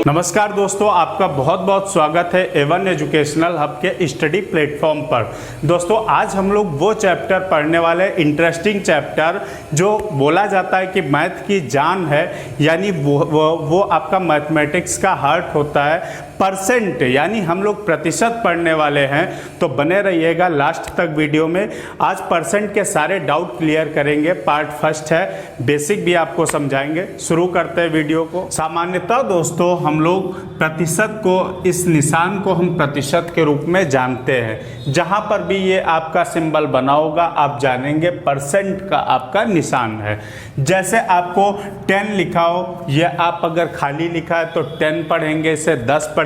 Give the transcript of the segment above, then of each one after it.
नमस्कार दोस्तों, आपका बहुत बहुत स्वागत है एवन एजुकेशनल हब के स्टडी प्लेटफॉर्म पर। दोस्तों आज हम लोग वो चैप्टर पढ़ने वाले, इंटरेस्टिंग चैप्टर जो बोला जाता है कि मैथ की जान है, यानी वो आपका मैथमेटिक्स का हार्ट होता है। परसेंट यानी हम लोग प्रतिशत पढ़ने वाले हैं, तो बने रहिएगा लास्ट तक वीडियो में। आज परसेंट के सारे डाउट क्लियर करेंगे। पार्ट फर्स्ट है, बेसिक भी आपको समझाएंगे। शुरू करते हैं वीडियो को। सामान्यतः दोस्तों हम लोग प्रतिशत को, इस निशान को हम प्रतिशत के रूप में जानते हैं। जहां पर भी ये आपका सिंबल बना होगा आप जानेंगे परसेंट का आपका निशान है। जैसे आपको 10 लिखा हो, ये आप अगर खाली लिखा है तो 10 पढ़ेंगे, इसे 10 पढ़ेंगे।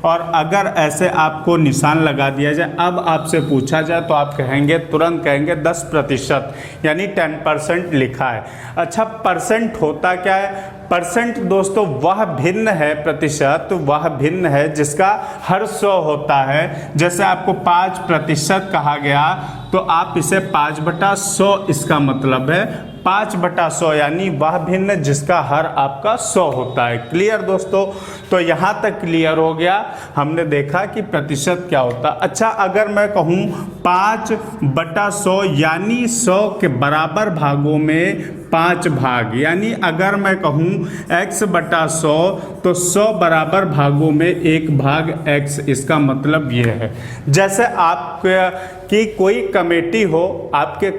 और अगर ऐसे आपको निशान लगा दिया जाए, अब आपसे पूछा जाए तो आप कहेंगे, तुरंत कहेंगे 10% यानी 10% लिखा है। अच्छा, परसेंट होता क्या है? परसेंट दोस्तों वह भिन्न है, प्रतिशत वह भिन्न है जिसका हर 100 होता है। जैसे आपको 5% कहा गया तो आप इसे 5/100, इसका मतलब है 5/100 यानी वह भिन्न जिसका हर आपका 100 होता है। क्लियर दोस्तों? तो यहाँ तक क्लियर हो गया। हमने देखा कि प्रतिशत क्या होता है। अच्छा, अगर मैं कहूँ 5/100 यानी 100 के बराबर भागों में 5 भाग, यानी अगर मैं कहूँ x/100 तो 100 बराबर भागों में 1 भाग x, इसका मतलब ये है। जैसे आपकी कोई कमेटी हो, आपके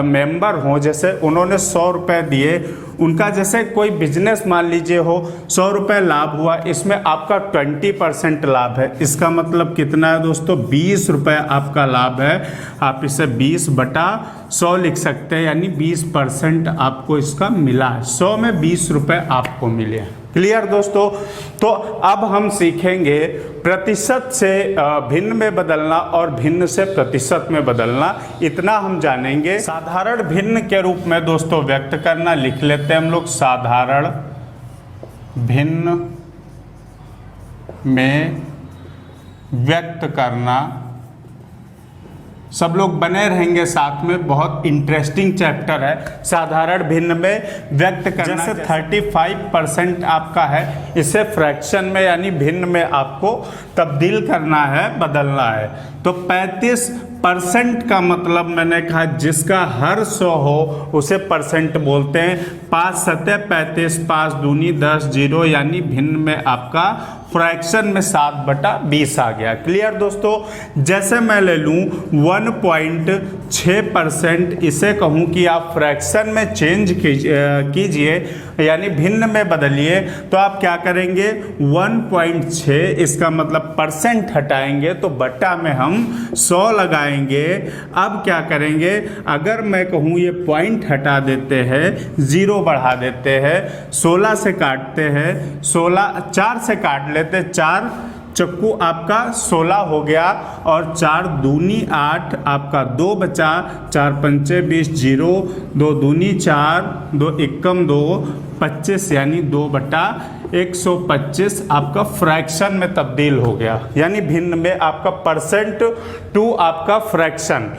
मेंबर हो, जैसे उन्होंने 100 रुपये दिए, उनका जैसे कोई बिजनेस मान लीजिए हो, 100 रुपये लाभ हुआ, इसमें आपका 20% लाभ है। इसका मतलब कितना है दोस्तों? 20 रुपये आपका लाभ है। आप इसे 20/100 लिख सकते हैं, यानी 20% आपको इसका मिला है। 100 में 20 रुपये आपको मिले। क्लियर दोस्तों? तो अब हम सीखेंगे प्रतिशत से भिन्न में बदलना और भिन्न से प्रतिशत में बदलना। इतना हम जानेंगे। साधारण भिन्न के रूप में दोस्तों व्यक्त करना, लिख लेते हैं हम लोग। साधारण भिन्न में व्यक्त करना। सब लोग बने रहेंगे साथ में, बहुत इंटरेस्टिंग चैप्टर है साधारण भिन्न में व्यक्त करना। जैसे 35% आपका है, इसे फ्रैक्शन में यानी भिन्न में आपको तब्दील करना है, बदलना है। तो 35% का मतलब मैंने कहा जिसका हर 100 हो उसे परसेंट बोलते हैं। 5×7 35, 5 दूनी 10, 0 यानी भिन्न में आपका फ्रैक्शन में 7/20 आ गया। क्लियर दोस्तों? जैसे मैं ले लूँ 1.6%, इसे कहूँ कि आप फ्रैक्शन में चेंज कीजिए यानी भिन्न में बदलिए, तो आप क्या करेंगे? 1.6, इसका मतलब परसेंट हटाएंगे तो बट्टा में हम 100 लगाएंगे। अब क्या करेंगे? अगर मैं कहूँ ये पॉइंट हटा देते हैं, 0 बढ़ा देते हैं, 16 से काटते हैं, 4 से काट लेते, 4 चक्कू आपका 16 हो गया, और 4 दूनी 8, आपका 2 बचा, 4 पंचे 20, 0, 2 दूनी 4, 2 एकम 2, 25 यानी 2/125 आपका फ्रैक्शन में तब्दील हो गया। यानी भिन्न में आपका परसेंट टू आपका फ्रैक्शन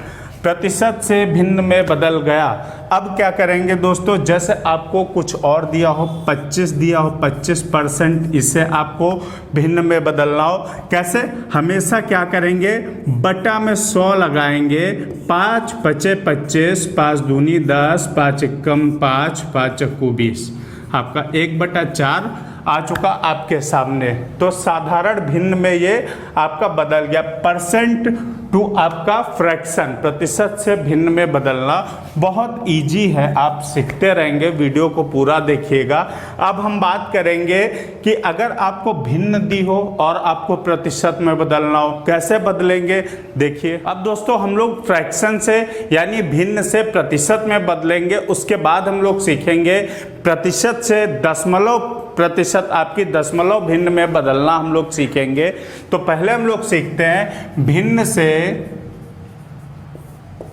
प्रतिशत से भिन्न में बदल गया। अब क्या करेंगे दोस्तों? जैसे आपको कुछ और दिया हो, 25 दिया हो, 25%, इसे आपको भिन्न में बदलना हो। कैसे? हमेशा क्या करेंगे? बटा में 100 लगाएंगे। 5 पचे 25, 5 दूनी 10, 5 एकम 5, 5 चक्कू 20, आपका 1/4 आ चुका आपके सामने। तो साधारण भिन्न में ये आपका बदल गया। परसेंट टू आपका फ्रैक्शन, प्रतिशत से भिन्न में बदलना बहुत इजी है, आप सीखते रहेंगे। वीडियो को पूरा देखिएगा। अब हम बात करेंगे कि अगर आपको भिन्न दी हो और आपको प्रतिशत में बदलना हो, कैसे बदलेंगे? देखिए, अब दोस्तों हम लोग फ्रैक्शन से यानी भिन्न से प्रतिशत में बदलेंगे। उसके बाद हम लोग सीखेंगे प्रतिशत से दशमलव प्रतिशत, आपकी दशमलव भिन्न में बदलना हम लोग सीखेंगे। तो पहले हम लोग सीखते हैं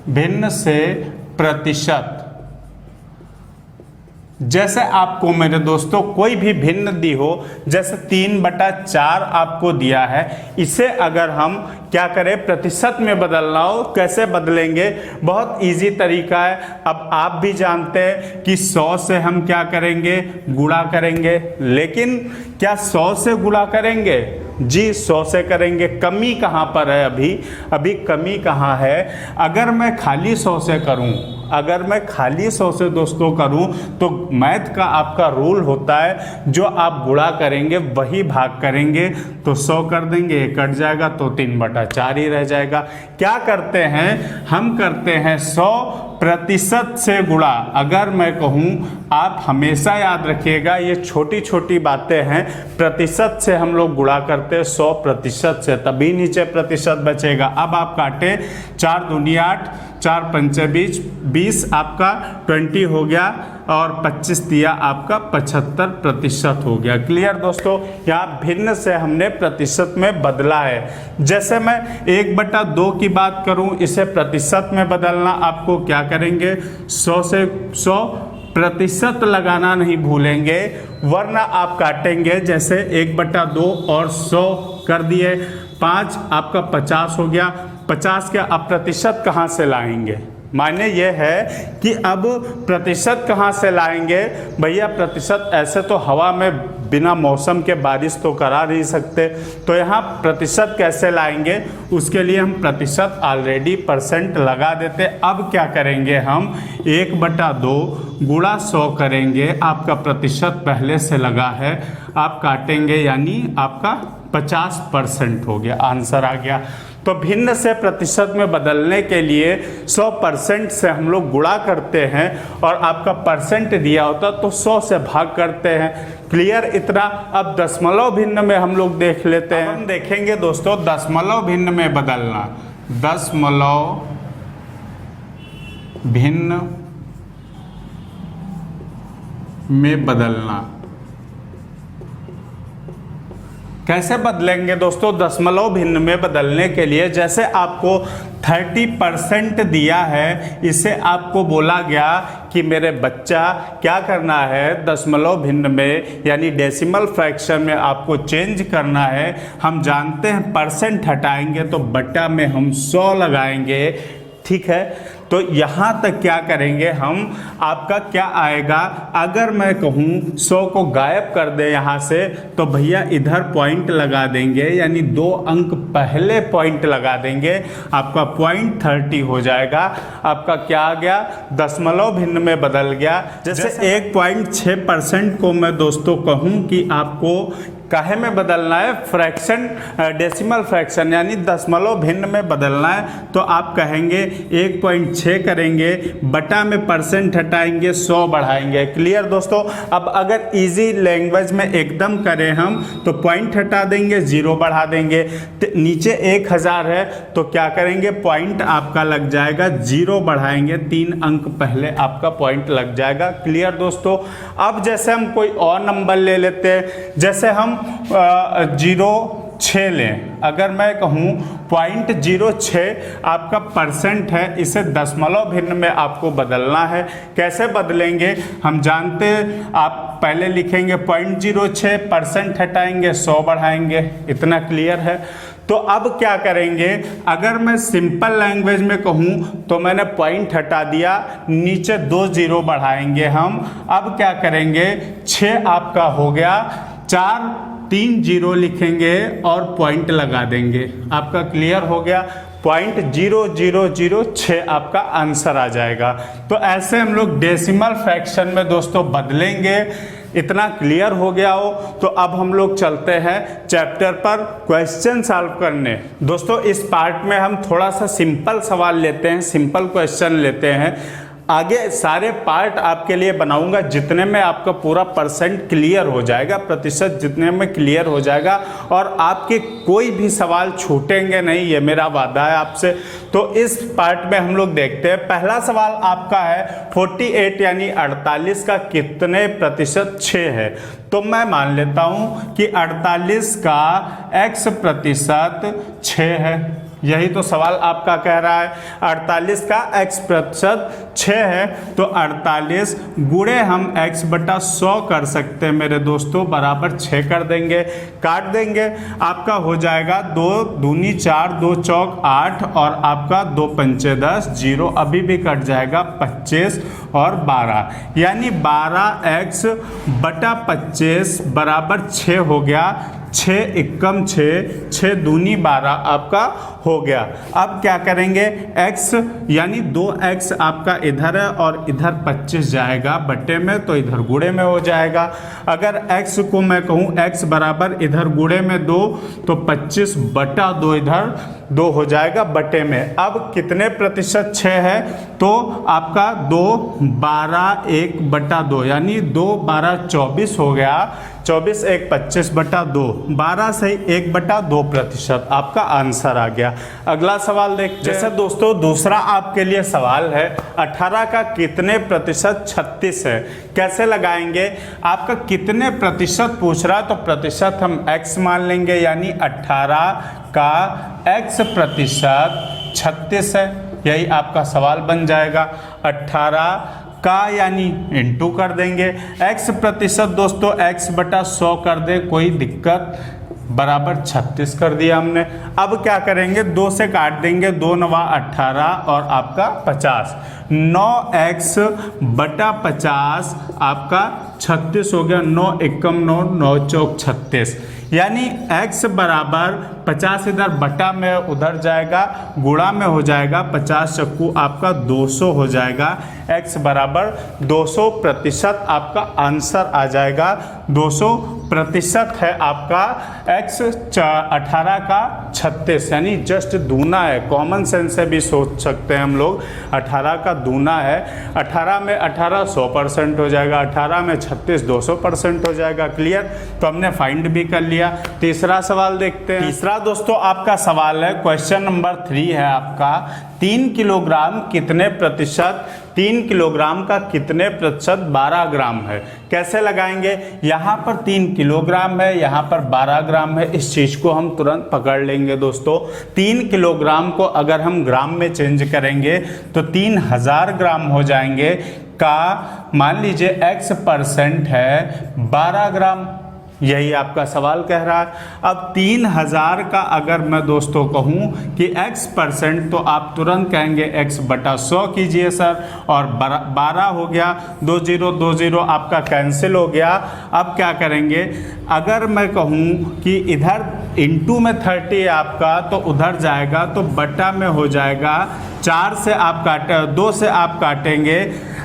भिन्न से प्रतिशत। जैसे आपको मेरे दोस्तों कोई भी भिन्न दी हो, जैसे 3/4 आपको दिया है, इसे अगर हम क्या करें प्रतिशत में बदलना हो, कैसे बदलेंगे? बहुत इजी तरीका है। अब आप भी जानते हैं कि 100 से हम क्या करेंगे? गुणा करेंगे। लेकिन क्या 100 से गुणा करेंगे? जी 100 से करेंगे। कमी कहाँ पर है? अभी कमी कहाँ है? अगर मैं खाली 100 से करूँ, अगर मैं खाली 100 से दोस्तों करूं, तो मैथ का आपका रूल होता है, जो आप गुणा करेंगे वही भाग करेंगे। तो 100 कर देंगे, ये कट जाएगा, तो 3/4 ही रह जाएगा। क्या करते हैं? हम करते हैं 100% से गुणा। अगर मैं कहूं, आप हमेशा याद रखिएगा, ये छोटी छोटी बातें हैं। प्रतिशत से हम लोग गुणा करते हैं 100% से, तभी नीचे प्रतिशत बचेगा। अब आप काटे, 4 दूनी 8, 4 पंचे 20 आपका 20 हो गया, और 25 दिया आपका 75% हो गया। क्लियर दोस्तों? यहाँ भिन्न से हमने प्रतिशत में बदला है। जैसे मैं 1/2 की बात करूं, इसे प्रतिशत में बदलना, आपको क्या करेंगे? 100 से 100% लगाना नहीं भूलेंगे, वरना आप काटेंगे। जैसे 1/2 और 100 कर दिए, 5 आपका 50 हो गया। 50 के अब प्रतिशत कहाँ से लाएंगे? माने ये है कि अब प्रतिशत कहाँ से लाएंगे? भैया प्रतिशत ऐसे तो हवा में बिना मौसम के बारिश तो करा नहीं सकते, तो यहाँ प्रतिशत कैसे लाएंगे? उसके लिए हम प्रतिशत ऑलरेडी % लगा देते। अब क्या करेंगे? हम 1/2 गुणा 100 करेंगे। आपका प्रतिशत पहले से लगा है, आप काटेंगे, यानी आपका 50% हो गया। आंसर आ गया। तो भिन्न से प्रतिशत में बदलने के लिए 100% से हम लोग गुणा करते हैं, और आपका % दिया होता तो 100 से भाग करते हैं। क्लियर इतना? अब दशमलव भिन्न में हम लोग देख लेते हैं। हम देखेंगे दोस्तों दशमलव भिन्न में बदलना। दशमलव भिन्न में बदलना कैसे बदलेंगे दोस्तों? दशमलव भिन्न में बदलने के लिए, जैसे आपको 30% दिया है, इसे आपको बोला गया कि मेरे बच्चा क्या करना है? दशमलव भिन्न में यानी डेसिमल फ्रैक्शन में आपको चेंज करना है। हम जानते हैं % हटाएंगे तो बट्टा में हम 100 लगाएंगे। ठीक है, तो यहाँ तक क्या करेंगे हम? आपका क्या आएगा? अगर मैं कहूँ 100 को गायब कर दे यहाँ से, तो भैया इधर पॉइंट लगा देंगे, यानी 2 अंक पहले पॉइंट लगा देंगे। आपका .30 हो जाएगा। आपका क्या आ गया? दशमलव भिन्न में बदल गया। जैसे 1.6% को मैं दोस्तों कहूँ कि आपको काहे में बदलना है? फ्रैक्शन, डेसिमल फ्रैक्शन यानी दशमलव भिन्न में बदलना है, तो आप कहेंगे 1.6 करेंगे, बटा में % हटाएंगे, 100 बढ़ाएंगे। क्लियर दोस्तों? अब अगर इजी लैंग्वेज में एकदम करें हम, तो पॉइंट हटा देंगे, 0 बढ़ा देंगे। नीचे 1000 है, तो क्या करेंगे? पॉइंट आपका लग जाएगा, 0 बढ़ाएंगे, 3 अंक पहले आपका पॉइंट लग जाएगा। क्लियर दोस्तों? अब जैसे हम कोई और नंबर ले लेते हैं, जैसे हम 0.6 लें। अगर मैं कहूँ .06 आपका % है, इसे दशमलव भिन्न में आपको बदलना है। कैसे बदलेंगे? हम जानते हैं, आप पहले लिखेंगे 0.06, % हटाएंगे, 100 बढ़ाएंगे। इतना क्लियर है? तो अब क्या करेंगे? अगर मैं सिंपल लैंग्वेज में कहूँ, तो मैंने पॉइंट हटा दिया, नीचे 2 0 बढ़ाएंगे हम। अब क्या करेंगे? 6 आपका हो गया, 4 3 0 लिखेंगे और पॉइंट लगा देंगे। आपका क्लियर हो गया? .0006 आपका आंसर आ जाएगा। तो ऐसे हम लोग डेसिमल फ्रैक्शन में दोस्तों बदलेंगे। इतना क्लियर हो गया हो तो अब हम लोग चलते हैं चैप्टर पर क्वेश्चन सॉल्व करने। दोस्तों इस पार्ट में हम थोड़ा सा सिंपल सवाल लेते हैं, सिंपल क्वेश्चन लेते हैं। आगे सारे पार्ट आपके लिए बनाऊंगा जितने में आपका पूरा % क्लियर हो जाएगा, प्रतिशत जितने में क्लियर हो जाएगा, और आपके कोई भी सवाल छूटेंगे नहीं, ये मेरा वादा है आपसे। तो इस पार्ट में हम लोग देखते हैं। पहला सवाल आपका है 48 यानी 48 का कितने % 6 है। तो मैं मान लेता हूं कि 48 का x% 6 है। यही तो सवाल आपका कह रहा है। 48 का x प्रतिशत 6 है, तो 48 गुणे हम x बटा 100 कर सकते हैं मेरे दोस्तों, बराबर 6 कर देंगे, काट देंगे, आपका हो जाएगा 2 दूनी 4, 2 चौक 8 और आपका 2 पंचे 10, 0 अभी भी कट जाएगा 25 और 12, यानी 12x बटा 25 बराबर 6 हो गया। 6 एकम 6, 6 दूनी 12 आपका हो गया। अब क्या करेंगे, x यानी 2x आपका इधर है और इधर 25 जाएगा बटे में, तो इधर गुणे में हो जाएगा। अगर x को मैं कहूँ x बराबर इधर गुणे में 2, तो 25 बटा 2 इधर 2 हो जाएगा बटे में। अब कितने प्रतिशत 6 है, तो आपका 2 12 1 बटा 2, यानी 2 12 24 हो गया। 24 1 25 बटा 2, 12 से 1 बटा 2 प्रतिशत आपका आंसर आ गया। अगला सवाल देखते हैं। जैसे दोस्तों दूसरा आपके लिए सवाल है, 18 का कितने प्रतिशत 36 है, कैसे लगाएंगे। आपका कितने प्रतिशत पूछ रहा है, तो प्रतिशत हम x मान लेंगे, यानी 18 का x प्रतिशत 36 है, यही आपका सवाल बन जाएगा। 18 का यानी इंटू कर देंगे, x प्रतिशत दोस्तों x बटा 100 कर दे, कोई दिक्कत, बराबर 36 कर दिया हमने। अब क्या करेंगे, 2 से काट देंगे, 2 9 18 और आपका 50, 9x बटा 50 आपका 36 हो गया। 9 एकम 9, 9 चौक 36, यानी x बराबर 50 इधर बटा में उधर जाएगा, गुणा में हो जाएगा, 50 चक्कू आपका 200 हो जाएगा। x बराबर 200 प्रतिशत आपका आंसर आ जाएगा। 200 प्रतिशत है आपका x 18 का 36, यानी जस्ट दूना है। कॉमन सेंस से भी सोच सकते हैं हम लोग, 18 का दूना है। 18 में 18 100% हो जाएगा, 18 में 36 200% हो जाएगा। क्लियर, तो हमने फाइंड भी कर लिया। तीसरा सवाल देखते हैं। तीसरा दोस्तों आपका सवाल है, क्वेश्चन नंबर 3 है आपका, 3 किलोग्राम कितने प्रतिशत, 3 किलोग्राम का कितने प्रतिशत 12 ग्राम है, कैसे लगाएंगे। यहाँ पर 3 किलोग्राम है, यहाँ पर 12 ग्राम है, इस चीज़ को हम तुरंत पकड़ लेंगे दोस्तों। 3 किलोग्राम को अगर हम ग्राम में चेंज करेंगे तो 3000 ग्राम हो जाएंगे, का मान लीजिए x% है 12 ग्राम, यही आपका सवाल कह रहा है। अब 3000 का अगर मैं दोस्तों कहूँ कि x%, तो आप तुरंत कहेंगे x बटा 100 कीजिए सर, और 12 हो गया, 2 0 2 0 आपका कैंसिल हो गया। अब क्या करेंगे, अगर मैं कहूँ कि इधर इंटू में 30 है आपका, तो उधर जाएगा तो बटा में हो जाएगा। 4 से आप काटे, 2 से आप काटेंगे,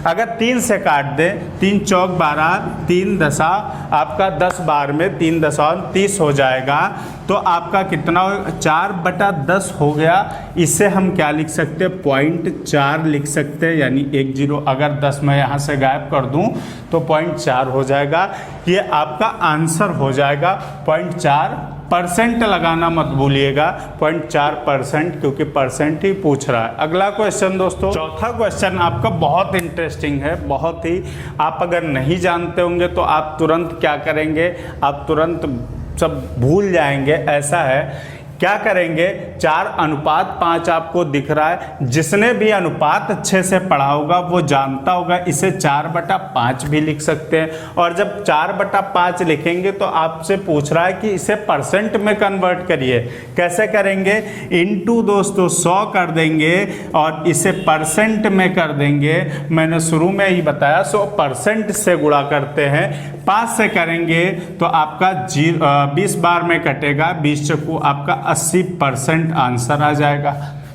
अगर 3 से काट दें, 3 चौक 12, 3 दशा आपका 10 बार में 3 दशा 30 हो जाएगा। तो आपका कितना हो, 4 बटा 10 हो गया। इससे हम क्या लिख सकते हैं, 0.4 लिख सकते हैं, यानी 1 0, अगर 10 मैं यहाँ से गायब कर दूँ तो 0.4 हो जाएगा। ये आपका आंसर हो जाएगा। 0.4% लगाना मत भूलिएगा, 0.4%, क्योंकि परसेंट ही पूछ रहा है। अगला क्वेश्चन दोस्तों, चौथा क्वेश्चन आपका बहुत इंटरेस्टिंग है, बहुत ही, आप अगर नहीं जानते होंगे तो आप तुरंत क्या करेंगे, आप तुरंत सब भूल जाएंगे। ऐसा है, क्या करेंगे, 4:5 आपको दिख रहा है, जिसने भी अनुपात अच्छे से पढ़ा होगा वो जानता होगा इसे 4/5 भी लिख सकते हैं। और जब 4/5 लिखेंगे तो आपसे पूछ रहा है कि इसे परसेंट में कन्वर्ट करिए, कैसे करेंगे, इनटू दोस्तों 100 कर देंगे और इसे परसेंट में कर देंगे। मैंने शुरू में ही बताया 100% से गुणा करते हैं, 5 से करेंगे तो आपका 20 बार में कटेगा, 20 चक्कू आपका 80% आंसर आ जाएगा।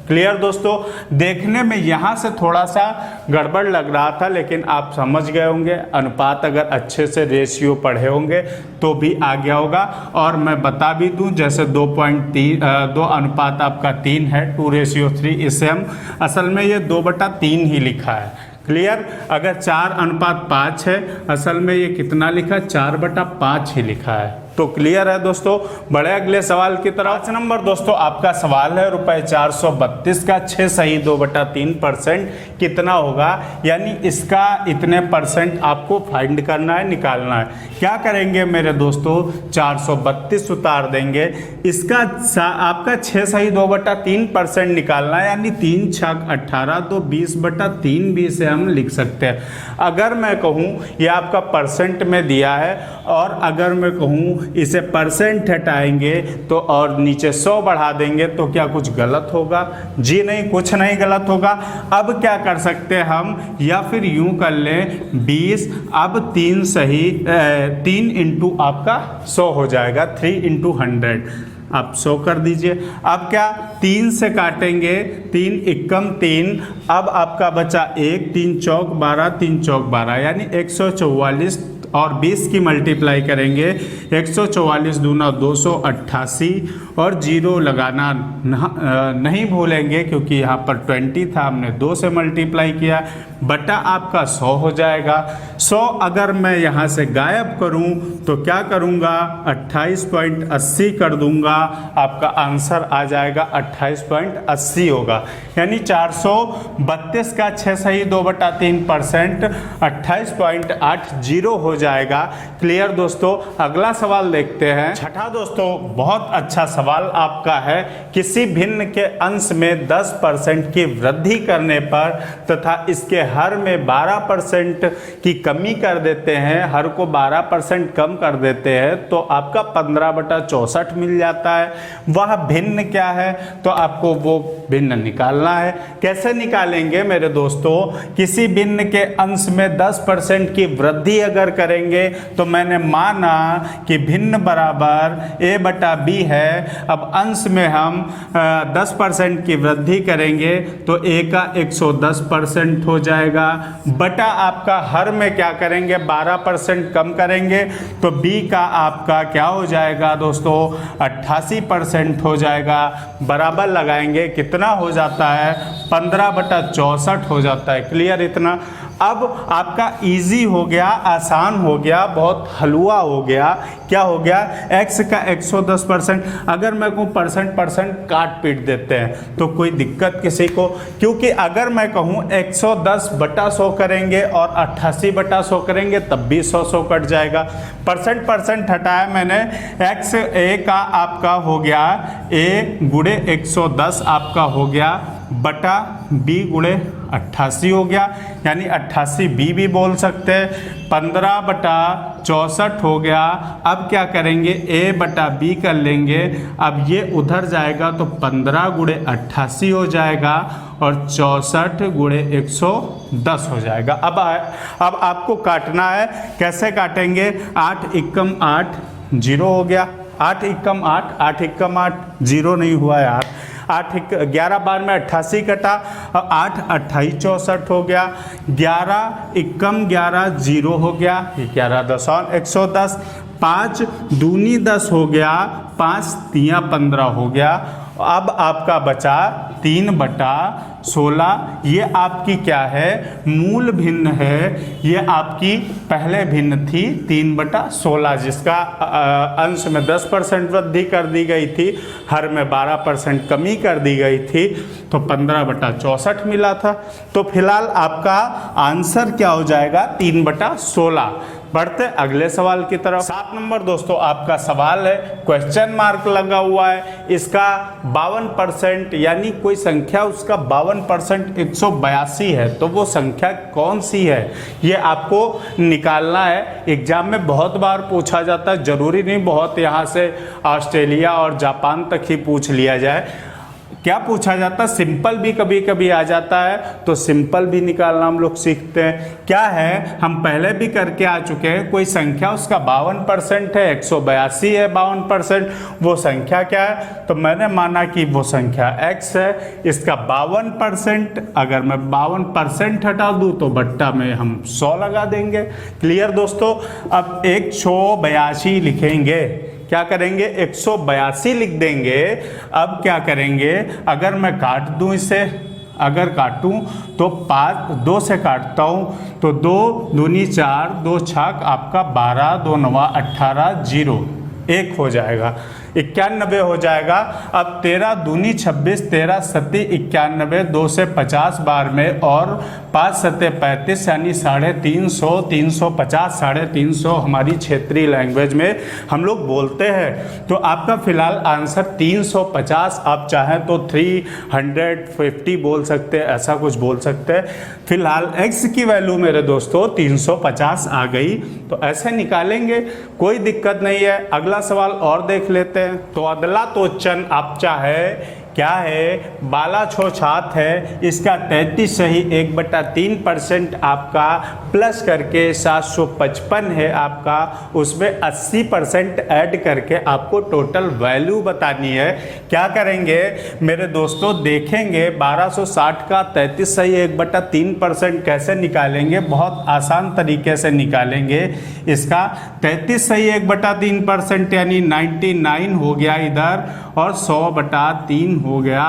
क्लियर दोस्तों, देखने में यहाँ से थोड़ा सा गड़बड़ लग रहा था, लेकिन आप समझ गए होंगे। अनुपात अगर अच्छे से रेशियो पढ़े होंगे तो भी आ गया होगा। और मैं बता भी दूं, जैसे 2 अनुपात आपका 3 है, 2:3, इसे हम असल में ये 2/3 ही लिखा है। क्लियर, अगर 4:5 है, असल में ये कितना लिखा है, 4/5 ही लिखा है। तो क्लियर है दोस्तों। बड़े अगले सवाल की तरफ। 5 नंबर दोस्तों आपका सवाल है रुपए 432 का 6 सही 2/3% कितना होगा, यानी इसका इतने परसेंट आपको फाइंड करना है, निकालना है। क्या करेंगे मेरे दोस्तों, 432 उतार देंगे, इसका आपका 6 सही 2/3% निकालना है, यानी 3 छक 18 तो 20/3 भी से हम लिख सकते हैं। अगर मैं कहूँ ये आपका परसेंट में दिया है और अगर मैं कहूँ इसे परसेंट हटाएंगे तो और नीचे 100 बढ़ा देंगे तो क्या कुछ गलत होगा? जी नहीं, कुछ नहीं गलत होगा। अब क्या कर सकते हैं हम, या फिर यूं कर लें 20, अब 3 सही 3 इंटू आपका 100 हो जाएगा, 3 इंटू 100 आप 100 कर दीजिए। अब क्या 3 से काटेंगे, 3 एकम 3, अब आपका बचा 1, 3 चौक 12, 3 चौक 12, यानी 144 और 20 की मल्टीप्लाई करेंगे, 144 दूना 288 और 0 लगाना नहीं भूलेंगे क्योंकि यहाँ पर 20 था, हमने 2 से मल्टीप्लाई किया, बटा आपका 100 हो जाएगा। 100 अगर मैं यहाँ से गायब करूँ तो क्या करूँगा, 28.80 कर दूँगा, आपका आंसर आ जाएगा 28.80 होगा, यानी 432 का 6 सही 2/3% 28.80 हो जाएगा। क्लियर दोस्तों। अगला सवाल देखते हैं। छठा दोस्तों बहुत अच्छा सवाल आपका है, किसी भिन्न के अंश में 10% की वृद्धि करने पर तथा इसके हर में 12% की कमी कर देते हैं, हर को 12% कम कर देते हैं तो आपका 15/64 मिल जाता है। वह भिन्न क्या है, तो आपको वो भिन्न निकालना है। कैसे निकालेंगे मेरे दोस्तों, किसी भिन्न के अंश में 10% की वृद्धि अगर करेंगे तो मैंने माना कि भिन्न बराबर a/b है। अब अंश में हम 10% की वृद्धि करेंगे तो a का 110% हो जाएगा, बटा आपका हर में क्या करेंगे 12% कम करेंगे तो b का आपका क्या हो जाएगा दोस्तों 88% हो जाएगा। बराबर लगाएंगे कितना हो जाता है 15/64 हो जाता है। क्लियर इतना। अब आपका इजी हो गया, आसान हो गया, बहुत हलवा हो गया। क्या हो गया, x का 110%, अगर मैं कहूँ परसेंट काट पीट देते हैं तो कोई दिक्कत किसी को, क्योंकि अगर मैं कहूँ 110/100 करेंगे और 88/100 करेंगे तब भी 100 कट जाएगा। परसेंट हटाया मैंने, x a का आपका हो गया a गुणे 110 आपका हो गया, बटा b गुणे 88 हो गया, यानी 88b भी बोल सकते हैं। 15/64 हो गया। अब क्या करेंगे a/b कर लेंगे, अब ये उधर जाएगा तो 15 गुणे 88 हो जाएगा और 64 गुणे 110 हो जाएगा। अब आपको काटना है, कैसे काटेंगे, 8 एकम 8 0 हो गया, 8 एकम 8 8 एकम 8 0 नहीं हुआ यार, 11 बार में 88 कटा, 8 28 64 हो गया, 11 एकम 11 0 हो गया, 11 दशमलव 110, 5 दूनी 10 हो गया, 5 तिया 15 हो गया। अब आपका बचा 3/16, ये आपकी क्या है, मूल भिन्न है, ये आपकी पहले भिन्न थी 3/16 जिसका अंश में 10% वृद्धि कर दी गई थी, हर में 12% कमी कर दी गई थी, तो 15/64 मिला था। तो फिलहाल आपका आंसर क्या हो जाएगा 3/16। बढ़ते अगले सवाल की तरफ। 7 नंबर दोस्तों आपका सवाल है, क्वेश्चन मार्क लगा हुआ है, इसका 52% यानी कोई संख्या उसका 52% 182 है, तो वो संख्या कौन सी है ये आपको निकालना है। एग्जाम में बहुत बार पूछा जाता है, जरूरी नहीं बहुत यहाँ से ऑस्ट्रेलिया और जापान तक ही पूछ लिया जाए। क्या पूछा जाता है, सिंपल भी कभी कभी आ जाता है, तो सिंपल भी निकालना हम लोग सीखते हैं। क्या है, हम पहले भी करके आ चुके हैं, कोई संख्या उसका 52% है, 182 है 52%, वो संख्या क्या है, तो मैंने माना कि वो संख्या x है, इसका 52%, अगर मैं 52% हटा दूँ तो बट्टा में हम 100 लगा देंगे। क्लियर दोस्तों। अब 182 लिखेंगे, क्या करेंगे 182 लिख देंगे। अब क्या करेंगे, अगर मैं काट दूं इसे, अगर काटूं तो 2 से काटता हूं तो 2 दूनी 4, 2 छक आपका 12, 2 9 18 0, 1 हो जाएगा, 91 हो जाएगा। अब 13 दूनी 26, 13 सत्ती 91, 2 से 50 बार में और 5 सत्ते 35 यानी 350, 350, 350 हमारी क्षेत्रीय लैंग्वेज में हम लोग बोलते हैं। तो आपका फिलहाल आंसर 350, आप चाहें तो 350 बोल सकते हैं, ऐसा कुछ बोल सकते हैं। फिलहाल x की वैल्यू मेरे दोस्तों 350 आ गई, तो ऐसे निकालेंगे, कोई दिक्कत नहीं है। अगला सवाल और देख लेते हैं। तो अदला तोचन आप चाहे क्या है, बाला छोछात है, इसका 33 सही 1/3% आपका प्लस करके 755 है आपका, उसमें 80% ऐड करके आपको टोटल वैल्यू बतानी है। क्या करेंगे मेरे दोस्तों, देखेंगे 1260 का 33 सही 1/3% कैसे निकालेंगे। बहुत आसान तरीके से निकालेंगे। इसका 33 सही 1/3% यानी 99 हो गया इधर, और 100/3 हो गया,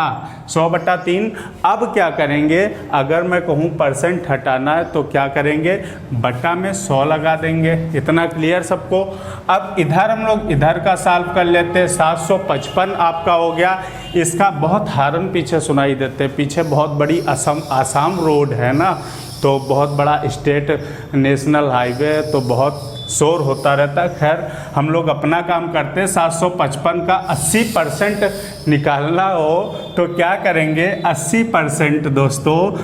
100/3। अब क्या करेंगे, अगर मैं कहूँ परसेंट हटाना है तो क्या करेंगे, बटा में 100 लगा देंगे। इतना क्लियर सबको। अब इधर हम लोग इधर का सॉल्व कर लेते हैं। 755 आपका हो गया। इसका बहुत हारन पीछे सुनाई देते, पीछे बहुत बड़ी आसाम रोड है ना, तो बहुत बड़ा स्टेट नेशनल हाईवे, तो बहुत शोर होता रहता है। खैर हम लोग अपना काम करते हैं। 755 का 80% निकालना हो तो क्या करेंगे, 80% दोस्तों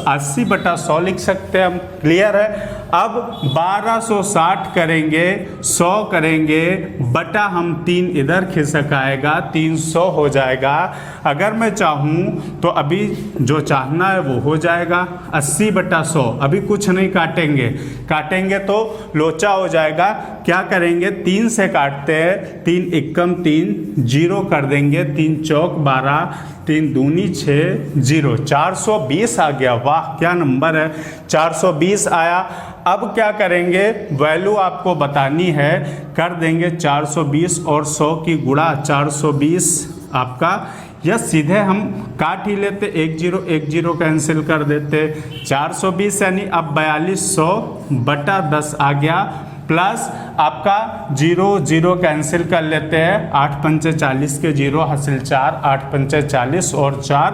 80/100 लिख सकते हैं हम। क्लियर है। अब 1260 करेंगे, 100 करेंगे, बटा हम 3 इधर खिसक आएगा, 300 हो जाएगा। अगर मैं चाहूँ तो अभी जो चाहना है वो हो जाएगा, 80/100। अभी कुछ नहीं काटेंगे, काटेंगे तो लोचा हो जाएगा। क्या करेंगे, 3 से काटते हैं, 3 एकम 3, 0 कर देंगे, 3 चौक 12, 3 दूनी 6, 0, 420 आ गया। वाह क्या नंबर है, 420 आया। अब क्या करेंगे, वैल्यू आपको बतानी है, कर देंगे 420 और 100 की गुणा, 420 आपका, या सीधे हम काट ही लेते, 1 0 1 0 कैंसिल कर देते, 420 यानी अब 4200/10 आ गया, प्लस आपका 0 0 कैंसिल कर लेते हैं, 8 पंचे 40 के 0 हासिल 4, 8 पंचे 40 और 4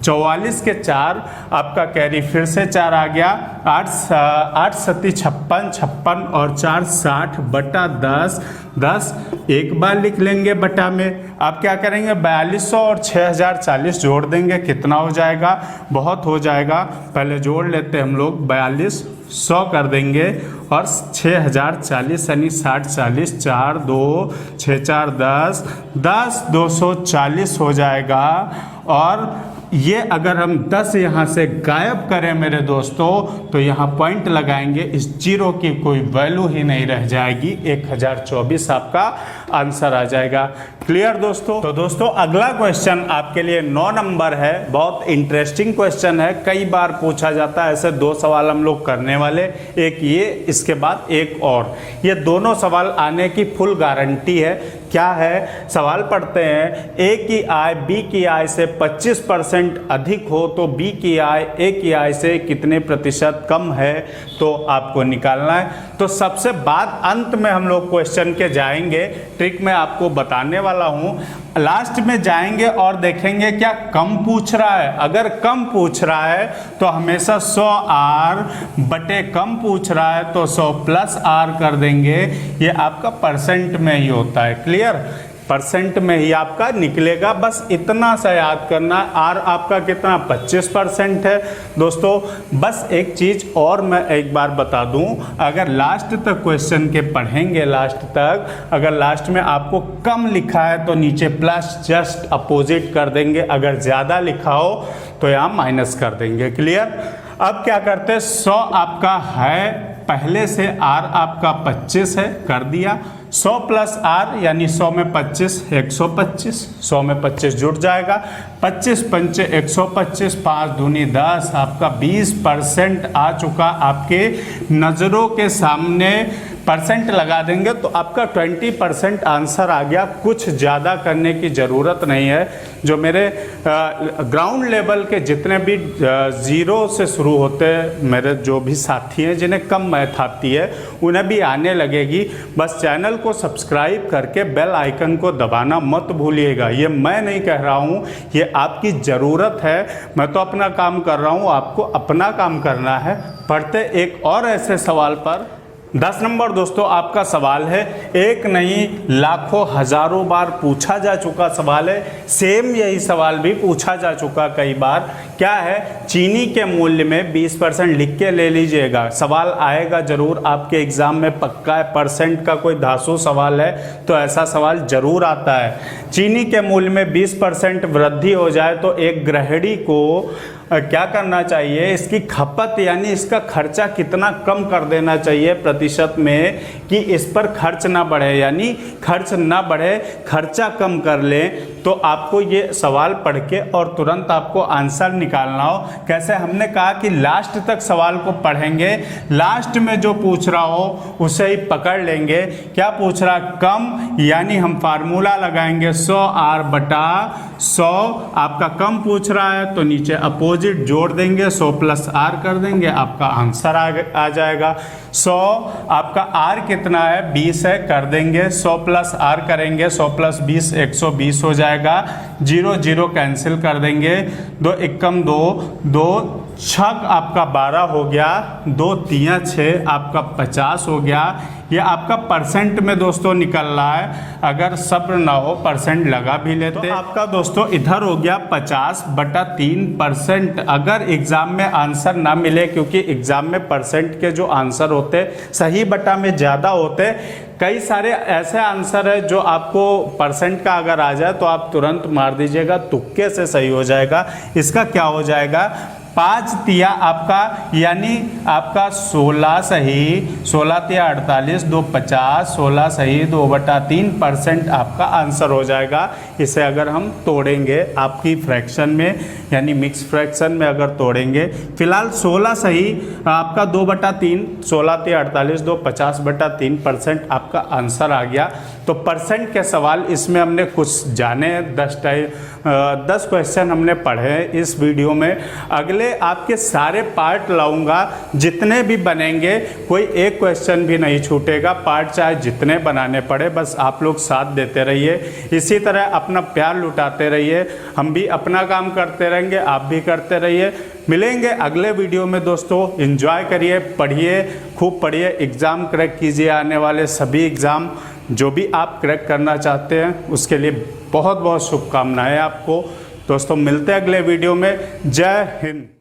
44 के 4 आपका कैरी फिर से 4 आ गया, 8 सत्ती 56, 56 और 4 60/10, 10 एक बार लिख लेंगे बटा में। अब क्या करेंगे, 4200 और 6040 जोड़ देंगे, कितना हो जाएगा, बहुत हो जाएगा। पहले जोड़ लेते हैं हम लोग, 4200 कर देंगे और 6040 यानी 60 40, 4 2 6 4 10, 240 हो जाएगा। और ये अगर हम 10 यहाँ से गायब करें मेरे दोस्तों, तो यहाँ पॉइंट लगाएंगे, इस जीरो की कोई वैल्यू ही नहीं रह जाएगी, 1024 आपका आंसर आ जाएगा। क्लियर दोस्तों। तो दोस्तों अगला क्वेश्चन आपके लिए 9 नंबर है, बहुत इंटरेस्टिंग क्वेश्चन है, कई बार पूछा जाता है। ऐसे 2 सवाल हम लोग करने वाले, एक ये, इसके बाद एक और। ये दोनों सवाल आने की फुल गारंटी है। क्या है, सवाल पढ़ते हैं, ए की आय बी की आय से 25% अधिक हो तो बी की आय ए की आय से कितने प्रतिशत कम है, तो आपको निकालना है। तो सबसे बाद अंत में हम लोग क्वेश्चन के जाएंगे, ट्रिक मैं आपको बताने वाला हूँ। लास्ट में जाएंगे और देखेंगे क्या कम पूछ रहा है। अगर कम पूछ रहा है तो हमेशा 100R बटे कम पूछ रहा है तो 100 प्लस R कर देंगे। ये आपका परसेंट में ही होता है। क्लियर, परसेंट में ही आपका निकलेगा, बस इतना सा याद करना। आर आपका कितना, 25% है दोस्तों। बस एक चीज़ और मैं एक बार बता दूं, अगर लास्ट तक क्वेश्चन के पढ़ेंगे, लास्ट तक अगर लास्ट में आपको कम लिखा है तो नीचे प्लस जस्ट अपोजिट कर देंगे, अगर ज़्यादा लिखा हो तो यहाँ माइनस कर देंगे। क्लियर। अब क्या करते हैं, 100 आपका है पहले से, आर आपका 25 है, कर दिया, 100 प्लस आर यानी 100 में 25 125, 100 में 25 जुड़ जाएगा, 25 पंचे 125, 5 दूनी 10, आपका 20% आ चुका आपके नज़रों के सामने। परसेंट लगा देंगे तो आपका 20% आंसर आ गया। कुछ ज़्यादा करने की ज़रूरत नहीं है। जो मेरे ग्राउंड लेवल के जितने भी ज़ीरो से शुरू होते हैं मेरे जो भी साथी हैं जिन्हें कम मैथ आती है उन्हें भी आने लगेगी। बस चैनल को सब्सक्राइब करके बेल आइकन को दबाना मत भूलिएगा। ये मैं नहीं कह रहा हूँ, ये आपकी ज़रूरत है। मैं तो अपना काम कर रहा हूँ, आपको अपना काम करना है। पढ़ते एक और ऐसे सवाल पर। 10 नंबर दोस्तों आपका सवाल है, एक नहीं लाखों हजारों बार पूछा जा चुका सवाल है। सेम यही सवाल भी पूछा जा चुका कई बार। क्या है, चीनी के मूल्य में 20% लिख के ले लीजिएगा। सवाल आएगा जरूर आपके एग्जाम में, पक्का है। परसेंट का कोई धांसू सवाल है तो ऐसा सवाल जरूर आता है। चीनी के मूल्य में 20% वृद्धि हो जाए तो एक गृहिणी को क्या करना चाहिए, इसकी खपत यानी इसका खर्चा कितना कम कर देना चाहिए प्रतिशत में कि इस पर खर्च ना बढ़े, यानी खर्च ना बढ़े, खर्चा कम कर लें। तो आपको ये सवाल पढ़ के और तुरंत आपको आंसर निकालना हो। कैसे, हमने कहा कि लास्ट तक सवाल को पढ़ेंगे, लास्ट में जो पूछ रहा हो उसे ही पकड़ लेंगे। क्या पूछ रहा, कम, यानी हम फार्मूला लगाएंगे 100R बटा 100। आपका कम पूछ रहा है तो नीचे अपोजिट जोड़ देंगे, 100 प्लस R कर देंगे, आपका आंसर आ जाएगा। 100 आपका R कितना है, 20 है, कर देंगे 100 प्लस R करेंगे, 100 प्लस 20 120 हो जाएगा। 0 0 कैंसिल कर देंगे, 2 एकम 2, 2 छक आपका 12 हो गया, 2 तिया 6 आपका 50 हो गया। ये आपका परसेंट में दोस्तों निकल रहा है। अगर सब्र ना हो परसेंट लगा भी लेते तो आपका दोस्तों इधर हो गया 50/3%। अगर एग्जाम में आंसर ना मिले, क्योंकि एग्जाम में परसेंट के जो आंसर होते सही बटा में ज़्यादा होते, कई सारे ऐसे आंसर है जो आपको परसेंट का अगर आ जाए तो आप तुरंत मार दीजिएगा, तुक्के से सही हो जाएगा। इसका क्या हो जाएगा, 5 तिया आपका यानी आपका 16 सही, 16 तिया 48, 2 50, 16 सही, 2/3% आपका आंसर हो जाएगा। इसे अगर हम तोड़ेंगे आपकी फ्रैक्शन में यानी मिक्स फ्रैक्शन में अगर तोड़ेंगे, फिलहाल 16 सही आपका 2/3, 16 तिया 48, 2 50/3% आपका आंसर आ गया। तो परसेंट के सवाल इसमें हमने कुछ जाने, 10 क्वेश्चन हमने पढ़े इस वीडियो में। अगले आपके सारे पार्ट लाऊंगा, जितने भी बनेंगे कोई एक क्वेश्चन भी नहीं छूटेगा। पार्ट चाहे जितने बनाने पड़े, बस आप लोग साथ देते रहिए, इसी तरह अपना प्यार लुटाते रहिए। हम भी अपना काम करते रहेंगे, आप भी करते रहिए। मिलेंगे अगले वीडियो में दोस्तों। एंजॉय करिए, पढ़िए, खूब पढ़िए, एग्ज़ाम क्रैक कीजिए। आने वाले सभी एग्ज़ाम जो भी आप क्रैक करना चाहते हैं उसके लिए बहुत बहुत शुभकामनाएं आपको। दोस्तों मिलते हैं अगले वीडियो में। जय हिंद।